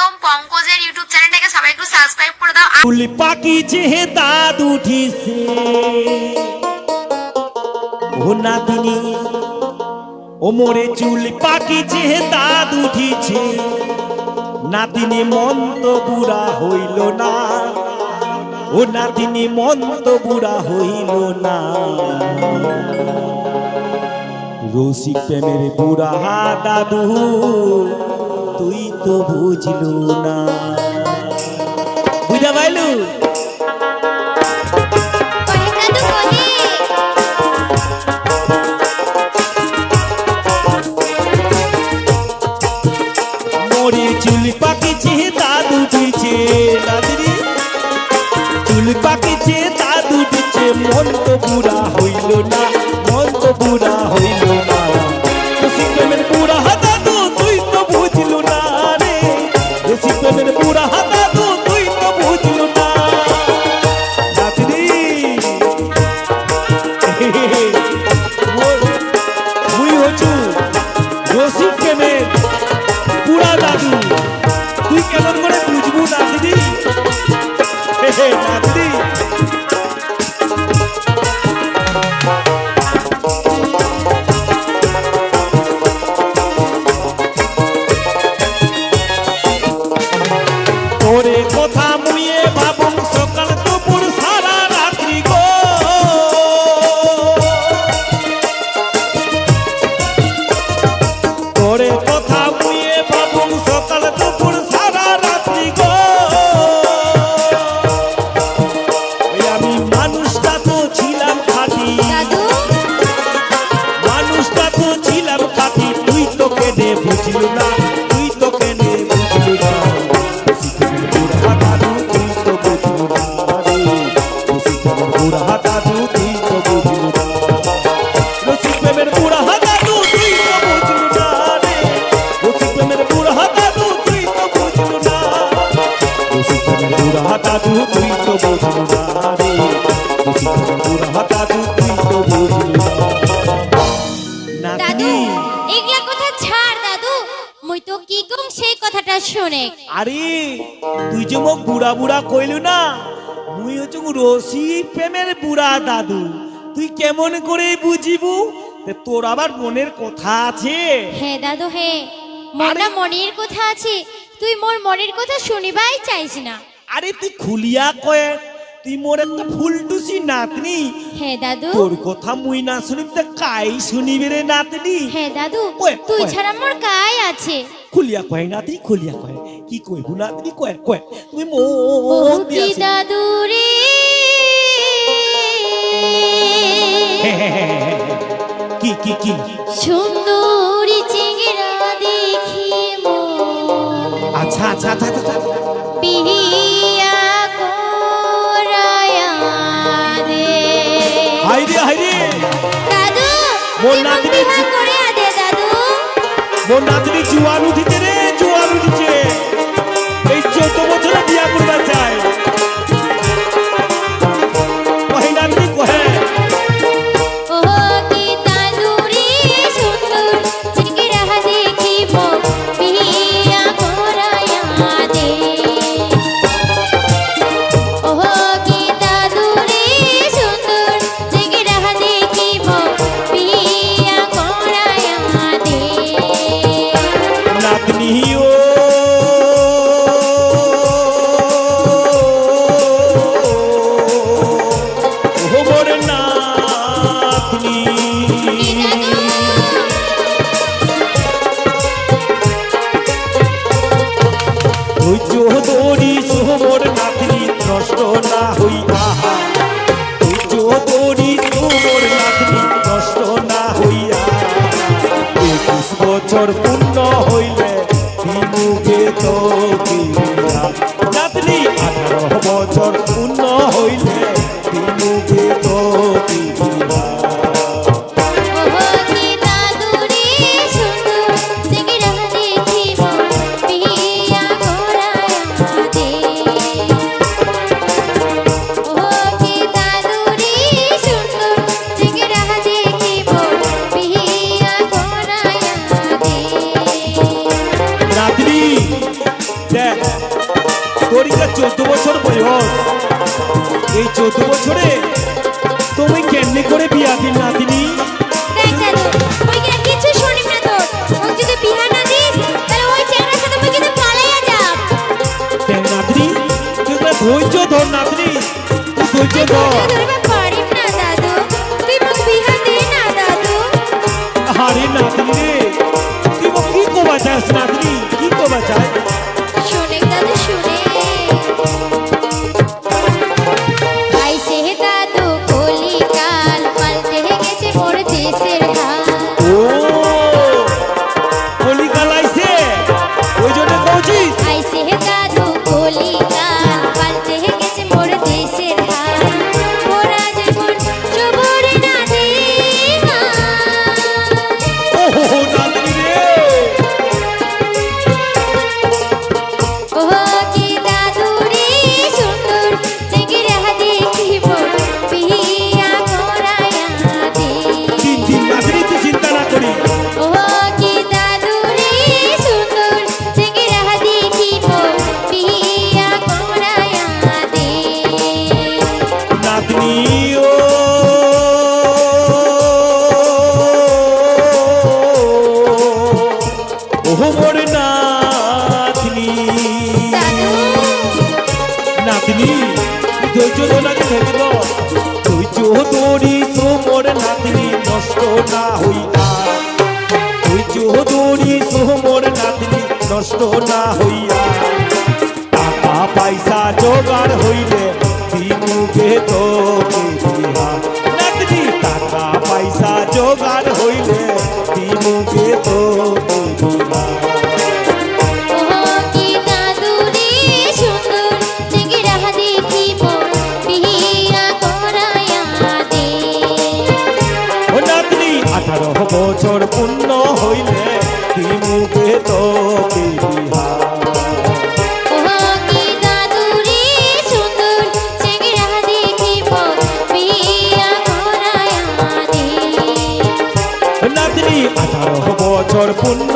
একদম পঙ্কজের ইউটিউব চ্যানেলটাকে সবাই একটু সাবস্ক্রাইব করে দাও। ফুল পাখি চেহে দাঁত উঠিছে ও নাতিনি ও মোরে চুল পাখি চেহে দাঁত উঠিছে নাতিনি মন তো বুড়া হইল না ও নাতিনি মন তো বুড়া হইল না রসিক প্রেমের বুড়া দাদু তুই তো বুঝলু না বুঝা পাইলু মোরে চুল পাকিছে দাদু দিছে দাদুরি চুল পাকিছে দাদু দিছে মন তো বুড়া হইল না মন তো বুড়া হইল না রসিক প্রেমের বুড়া দাদু তুই তো বুঝলু না রে রসিক প্রেমের বুড়া দাদু তুই তো বুঝলু না দাদুরি মুই হচ্ছু রসিক প্রেমের বুড়া দাদু তুই কেমন করে বুঝবু না দিদি না দিদি তোরে কথা মুয়ে ভাবুম সকাল দুপুর সারা রাত্রি গো তোরে কথা মুয়ে ভাবুম সকাল দুপুর সারা রাত্রি গো আমি মানুষটা তো ছিলাম খাঁটি মানুষটা তো ছিলাম খাঁটি তুই তো কেনে বুঝলু না তুই তো কেনে বুঝলু না বুড়া দাদু তুই তো বুঝলু না রে বুড়া দাদু তুই তো বুঝলু না রসিক প্রেমের বুড়া দাদু তুই তো বুঝলু না রে রসিক প্রেমের বুড়া দাদু তুই তো বুঝলু না রসিক প্রেমের বুড়া দাদু তুই তো বুঝলু না রে রসিক প্রেমের বুড়া দাদু তুই তো বুঝলু না দাদু এগুলা কথা ছাড় দাদু মুই তো কি কম সেই কথাটা শুনে আরে তুই যে মোক বুড়া বুড়া কইলু না মুই হচ্ছে রসিক প্রেমের বুড়া দাদু তুই কেমন করে বুঝিবু তোর আবার মনের কথা আছে হে দাদু হে মনটা মনের কথা আছে তুই মোর মনের কথা শুনিবাই চাইছ না আরে তুই খুলিয়া কয়ে তুই মোর একটা ফুলটুসি নাতনি হে দাদু তোর কথা মুই না শুনিব তা কাই শুনিবে রে নাতনি হে দাদু কয়, তুই কয়। ছাড়া মোর কাই আছে খুলিয়া কয় নাতনি খুলিয়া কয় কি কইবু নাতনি কয় কয় তুমি মো কি দাদু রে কি কি কি সুন্দরী চেহারা দেখি মোর আচ্ছা আচ্ছা আচ্ছা আচ্ছা বিয়া করায়া দে হাইরে হাইরে দাদু মোর তুই মোক নাতনি বিয়া করিয়া দে দাদু মোর নাতনি জুয়ান উঠিছে রে জুয়ান উঠিছে এই 14 বছরে বিয়া করবা চায় কহে নাতনি কহে ও কি দাদু রে সুন্দর চেহারা দেখি মোর বিয়া করায়া দে ও কি দাদু রে সুন্দর চেহারা দেখি মোর বিয়া করায়া দে নাতনি ও মোর নাতনি ওই চৌধুরী সোমর নাতনি নষ্ট না হই আহা ওই চৌধুরী সোমর নাতনি নষ্ট না হইয়া 21 বছর পূর্ণ হইলে বিমুখে তো বিয়া নাতনি 18 বছর পূর্ণ হইলে বিমুখে তো বিয়া ও কি দাদু রে সুন্দর চেহারা দেখি মোর বিয়া করায়া দে ও কি দাদু রে সুন্দর চেহারা দেখি মোর বিয়া করায়া দে দেখ তোর 14 বছর বয়স, এই 14 বছরে তুমি কেমনি করে বিয়া দিন নাতিনি? দেখ দাদু ওই কি কিছু শুনিস না তোর ও যদি বিহা না দিস তাহলে ওই চ্যাংড়ার সাথে মুই কিন্তু পালাইয়া যাব। দেখ নাতনি তুই ধৈর্য ধর নাতনি, তুই ধৈর্য ধর। ধরবে পারিম না দাদু, তুই মুখ বিহা দে না দাদু। আরে নাতনি রে তুই কি কবা চাস নাতনি, কি কবা চাস? শুনে দাদু শুনে আইসে দাদু কলিকাল পাল্টে গেছে মোর দেশের হাল। ও কলিকাল আইছে ওই জন্য কইছিস? আইসে দাদু কলিকাল পাল্টে গেছে মোর দেশের হাল। মোরা যেমন চুবুরে না দিহা ও নাতনি রে ও কি দাদু রে সুন্দর চেঙ্গিরা দেখিব বিয়া করায়া দে। তিন নাতনি তুই চিন্তা না করি। ও কি দাদু রে সুন্দর চেঙ্গিরা দেখিব বিয়া করায়া দে। নাতনি ও মোর নাতনি, দাদু নাতনি ধৈর্য ধর নাকি ধৈর্য ধর। ধৈর্য ধরিস মোর নাতনি নষ্ট না হইয়া, ধৈর্য ধরিস মোর নাতনি নষ্ট না হইয়া। টাকা পয়সা জোগাড় হইলে দিনুকে তোকে বিহা। নাতনি টাকা পয়সা জোগাড় হইলে দিনুকে তোকে বিহা। ও কি দাদু রে সুন্দর চেঙ্গিরা দেখিব বিয়া করায়া দে। ও নাতনি 18 বছর পূর্ণ হইলে দিনুকে তোকে বিহা। ও কি দাদু রে সুন্দর চেঙ্গিরা দেখিব বিয়া করায়া দে। নাতনি 18 বছর পূর্ণ